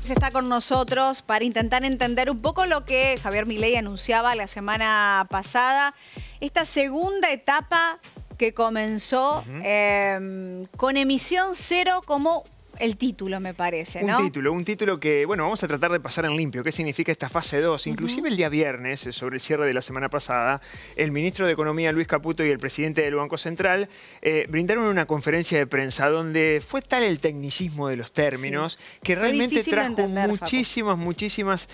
Está con nosotros para intentar entender un poco lo que Javier Milei anunciaba la semana pasada. Esta segunda etapa que comenzó con emisión cero como el título, me parece, ¿no? Un título que, bueno, vamos a tratar de pasar en limpio. ¿Qué significa esta fase 2? Inclusive el día viernes, sobre el cierre de la semana pasada, el ministro de Economía, Luis Caputo, y el presidente del Banco Central brindaron una conferencia de prensa donde fue tal el tecnicismo de los términos que realmente trajo muchísimas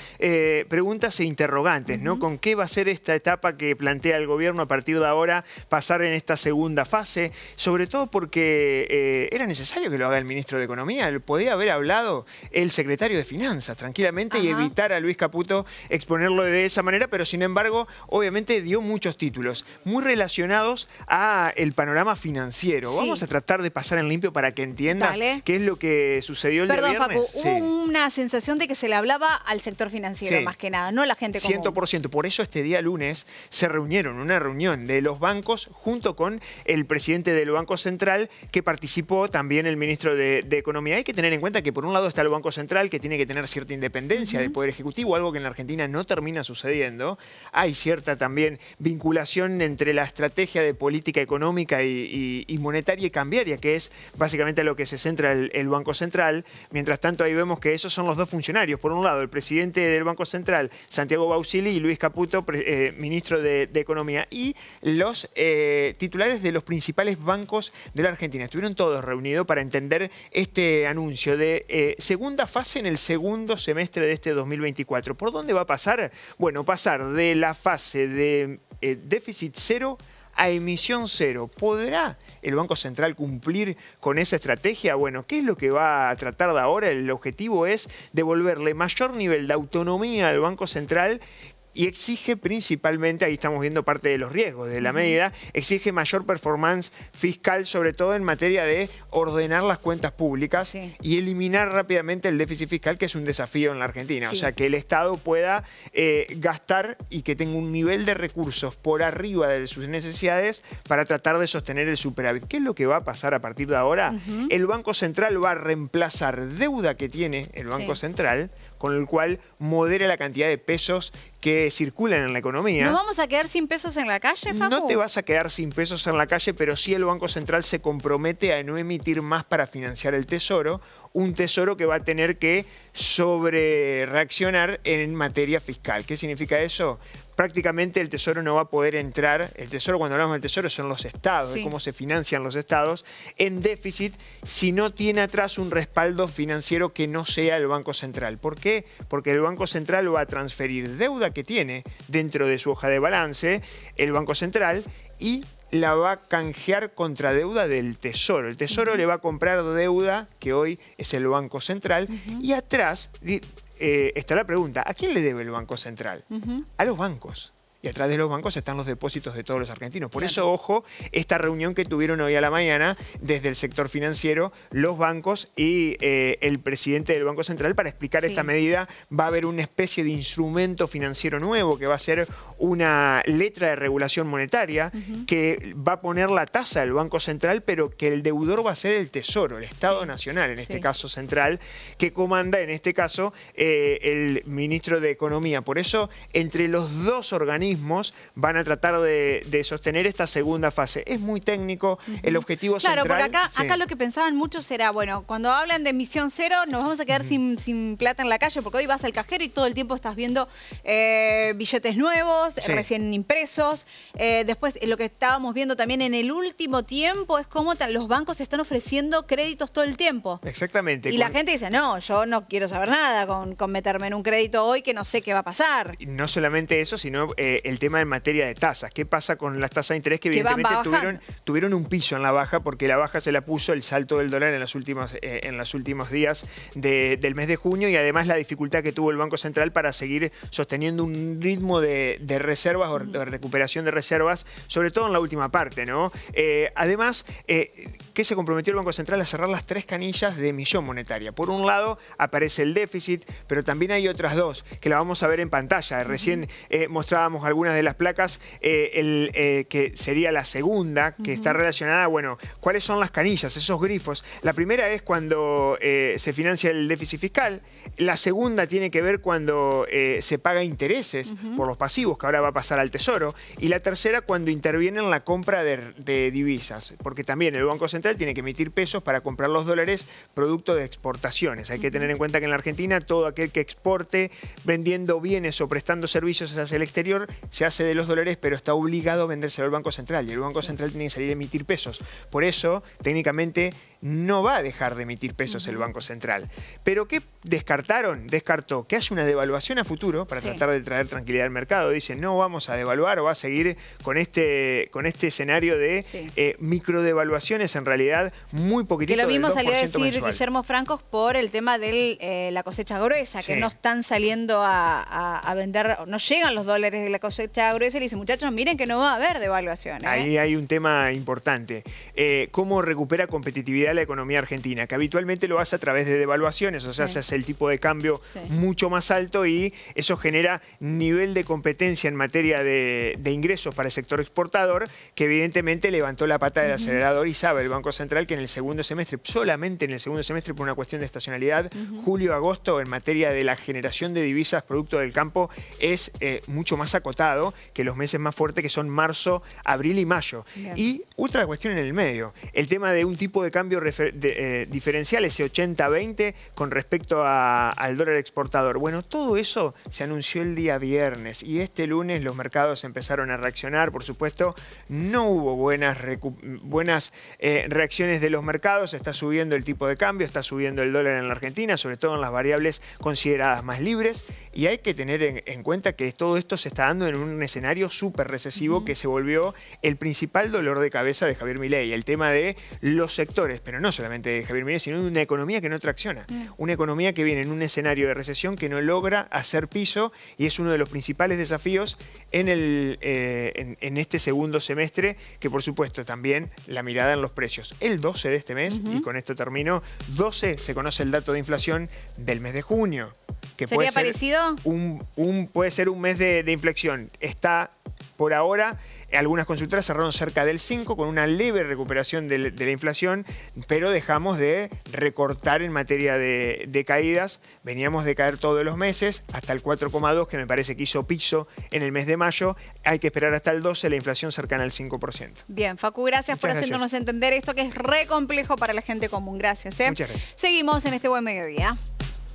preguntas e interrogantes, ¿no? ¿Con qué va a ser esta etapa que plantea el gobierno a partir de ahora pasar en esta segunda fase? Sobre todo porque era necesario que lo haga el ministro de Economía. Podía haber hablado el secretario de Finanzas tranquilamente y evitar a Luis Caputo exponerlo de esa manera, pero sin embargo, obviamente dio muchos títulos muy relacionados al panorama financiero. Vamos a tratar de pasar en limpio para que entiendas qué es lo que sucedió el día viernes. Perdón, Facu, hubo una sensación de que se le hablaba al sector financiero más que nada, no a la gente común. 100%. Por eso este día lunes se reunieron, una reunión de los bancos junto con el presidente del Banco Central, que participó también el ministro de Economía. Hay que tener en cuenta que por un lado está el Banco Central, que tiene que tener cierta independencia del Poder Ejecutivo, algo que en la Argentina no termina sucediendo. Hay cierta también vinculación entre la estrategia de política económica y monetaria y cambiaria, que es básicamente a lo que se centra el Banco Central. Mientras tanto, ahí vemos que esos son los dos funcionarios. Por un lado, el presidente del Banco Central, Santiago Bausili, y Luis Caputo, ministro de Economía. Y los titulares de los principales bancos de la Argentina. Estuvieron todos reunidos para entender este anuncio de segunda fase en el segundo semestre de este 2024. ¿Por dónde va a pasar? Bueno, pasar de la fase de déficit cero a emisión cero. ¿Podrá el Banco Central cumplir con esa estrategia? Bueno, ¿qué es lo que va a tratar de ahora? El objetivo es devolverle mayor nivel de autonomía al Banco Central y exige principalmente, ahí estamos viendo parte de los riesgos de la medida, exige mayor performance fiscal, sobre todo en materia de ordenar las cuentas públicas y eliminar rápidamente el déficit fiscal, que es un desafío en la Argentina. O sea, que el Estado pueda gastar y que tenga un nivel de recursos por arriba de sus necesidades para tratar de sostener el superávit. ¿Qué es lo que va a pasar a partir de ahora? El Banco Central va a reemplazar deuda que tiene el Banco Central, con el cual modera la cantidad de pesos que circulan en la economía. ¿Nos vamos a quedar sin pesos en la calle, Facu? No te vas a quedar sin pesos en la calle, pero sí el Banco Central se compromete a no emitir más para financiar el Tesoro, un Tesoro que va a tener que sobrereaccionar en materia fiscal. ¿Qué significa eso? Prácticamente el Tesoro no va a poder entrar, el Tesoro, cuando hablamos del Tesoro, son los estados, de cómo se financian los estados, en déficit si no tiene atrás un respaldo financiero que no sea el Banco Central. ¿Por qué? Porque el Banco Central va a transferir deuda que tiene dentro de su hoja de balance, el Banco Central, y la va a canjear contra deuda del Tesoro. El Tesoro le va a comprar deuda, que hoy es el Banco Central, y atrás está la pregunta, ¿a quién le debe el Banco Central? A los bancos. Y atrás de los bancos están los depósitos de todos los argentinos. Por eso, ojo, esta reunión que tuvieron hoy a la mañana desde el sector financiero, los bancos y el presidente del Banco Central para explicar esta medida. Va a haber una especie de instrumento financiero nuevo que va a ser una letra de regulación monetaria que va a poner la tasa del Banco Central, pero que el deudor va a ser el Tesoro, el Estado Nacional, en este caso central, que comanda en este caso el ministro de Economía. Por eso, entre los dos organismos van a tratar de sostener esta segunda fase. Es muy técnico, el objetivo central... Claro, porque acá lo que pensaban muchos era, bueno, cuando hablan de emisión cero nos vamos a quedar sin plata en la calle, porque hoy vas al cajero y todo el tiempo estás viendo billetes nuevos, recién impresos. Después, lo que estábamos viendo también en el último tiempo es cómo los bancos están ofreciendo créditos todo el tiempo. Exactamente. Y la gente dice, no, yo no quiero saber nada con meterme en un crédito hoy que no sé qué va a pasar. Y no solamente eso, sino el tema en materia de tasas. ¿Qué pasa con las tasas de interés que evidentemente tuvieron un piso en la baja, porque la baja se la puso el salto del dólar en los últimos días del mes de junio, y además la dificultad que tuvo el Banco Central para seguir sosteniendo un ritmo de reservas o de recuperación de reservas, sobre todo en la última parte, ¿no? Además, ¿qué se comprometió el Banco Central? A cerrar las 3 canillas de emisión monetaria. Por un lado aparece el déficit, pero también hay otras dos que la vamos a ver en pantalla. Recién mostrábamos algunas de las placas, que sería la segunda, que está relacionada, bueno, ¿cuáles son las canillas, esos grifos? La primera es cuando se financia el déficit fiscal, la segunda tiene que ver cuando se paga intereses por los pasivos, que ahora va a pasar al Tesoro, y la tercera cuando interviene en la compra de divisas, porque también el Banco Central tiene que emitir pesos para comprar los dólares producto de exportaciones. Hay que tener en cuenta que en la Argentina todo aquel que exporte vendiendo bienes o prestando servicios hacia el exterior se hace de los dólares, pero está obligado a vendérselo al Banco Central y el Banco Central tiene que salir a emitir pesos. Por eso, técnicamente, no va a dejar de emitir pesos el Banco Central. ¿Pero qué descartaron? Descartó que haya una devaluación a futuro para tratar de traer tranquilidad al mercado. Dicen, no vamos a devaluar o va a seguir con este escenario de microdevaluaciones, en realidad muy poquitito. Que lo mismo salió a decir mensual. Guillermo Francos por el tema de la cosecha gruesa, que no están saliendo a vender, no llegan los dólares de la cosecha gruesa y le dice, muchachos, miren que no va a haber devaluación. Ahí hay un tema importante. ¿Cómo recupera competitividad la economía argentina? Que habitualmente lo hace a través de devaluaciones, o sea, se hace el tipo de cambio mucho más alto y eso genera nivel de competencia en materia de ingresos para el sector exportador, que evidentemente levantó la pata del acelerador y sabe el Banco Central que en el segundo semestre, solamente en el segundo semestre por una cuestión de estacionalidad, julio-agosto en materia de la generación de divisas producto del campo es mucho más acotado que los meses más fuertes que son marzo, abril y mayo. Y otra cuestión en el medio, el tema de un tipo de cambio diferencial, ese 80-20 con respecto al dólar exportador. Bueno, todo eso se anunció el día viernes y este lunes los mercados empezaron a reaccionar. Por supuesto, no hubo buenas reacciones de los mercados. Está subiendo el tipo de cambio, está subiendo el dólar en la Argentina, sobre todo en las variables consideradas más libres. Y hay que tener en cuenta que todo esto se está dando en un escenario súper recesivo que se volvió el principal dolor de cabeza de Javier Milei. El tema de los sectores, pero no solamente de Javier Milei, sino de una economía que no tracciona. Una economía que viene en un escenario de recesión que no logra hacer piso y es uno de los principales desafíos en este segundo semestre, que por supuesto también la mirada en los precios. El 12 de este mes, y con esto termino, 12 se conoce el dato de inflación del mes de junio. Que ¿Sería parecido? Puede ser un mes de inflexión. Está por ahora, algunas consultoras cerraron cerca del 5 con una leve recuperación de la inflación, pero dejamos de recortar en materia de caídas. Veníamos de caer todos los meses hasta el 4,2, que me parece que hizo piso en el mes de mayo. Hay que esperar hasta el 12, la inflación cercana al 5%. Bien, Facu, gracias por hacernos entender esto que es re complejo para la gente común. Gracias. Muchas gracias. Seguimos en este Buen Mediodía.